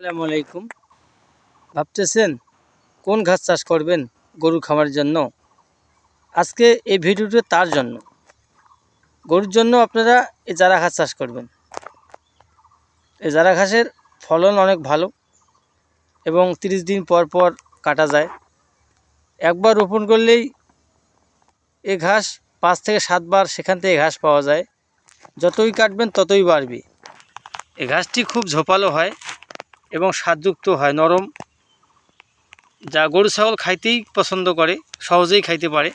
আসসালামু আলাইকুম। ভাবতেছেন কোন ঘাস চাষ করবেন গরুর খামারের জন্য? আজকে এই ভিডিওটা তার জন্য। গরুর জন্য আপনারা এই জারা ঘাস চাষ করবেন। এই জারা ঘাসের ফলন অনেক ভালো এবং 30 দিন পর পর কাটা যায়। একবার রোপণ করলেই এই ঘাস 5 থেকে 7 বার সেখান থেকে ঘাস পাওয়া যায়। যতই কাটবেন ততই বাড়বে। এই ঘাসটি খুব ঝোপালো হয় এবং স্বাদযুক্ত হয়, নরম, যা গরু ছাগল খাইতেই পছন্দ করে, সহজেই খাইতে পারে।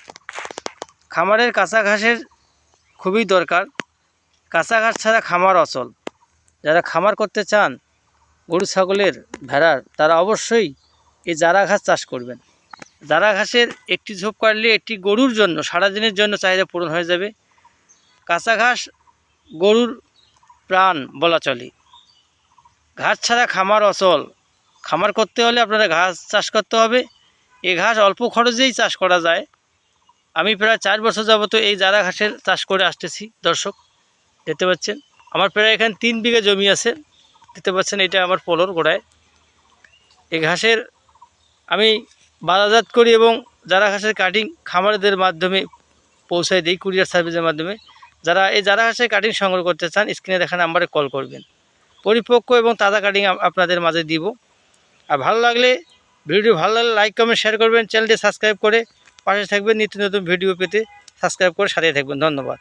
খামারের কাঁচা ঘাসের খুবই দরকার। কাঁচা ঘাস ছাড়া খামার অচল। যারা খামার করতে চান গরু ছাগলের, ভেড়ার, তারা অবশ্যই এই জারা ঘাস চাষ করবেন। জারা ঘাসের একটি ঝোপ কাটলে একটি গরুর জন্য সারাদিনের জন্য চাহিদা পূরণ হয়ে যাবে। কাঁচা ঘাস গরুর প্রাণ বলা চলে। ঘাস ছাড়া খামার অচল। খামার করতে হলে আপনারা ঘাস চাষ করতে হবে। এই ঘাস অল্প খরচেই চাষ করা যায়। আমি প্রায় 4 বছর যাবত এই জারা ঘাসের চাষ করে আসতেছি। দর্শক দেখতে পাচ্ছেন, আমার প্রায় এখানে 3 বিঘা জমি আছে। দেখতে পাচ্ছেন, এটা আমার পলর গোড়ায়। এই ঘাসের আমি বাজারজাত করি এবং জারা ঘাসের কাটিং খামারদের মাধ্যমে পৌঁছায় দিই, কুরিয়ার সার্ভিসের মাধ্যমে। যারা এই জারা ঘাসের কাটিং সংগ্রহ করতে চান স্ক্রিনে দেখা নাম্বারে কল করবেন। পরিপক্ক এবং তাজা কাটিং আপনাদের মাঝে দিব। আর ভালো লাগলে, ভিডিও ভালো লাগলে লাইক কমেন্ট শেয়ার করবেন। চ্যানেলটি সাবস্ক্রাইব করে পাশে থাকবেন। নিত্য নতুন ভিডিও পেতে সাবস্ক্রাইব করে সাথে থাকবেন। ধন্যবাদ।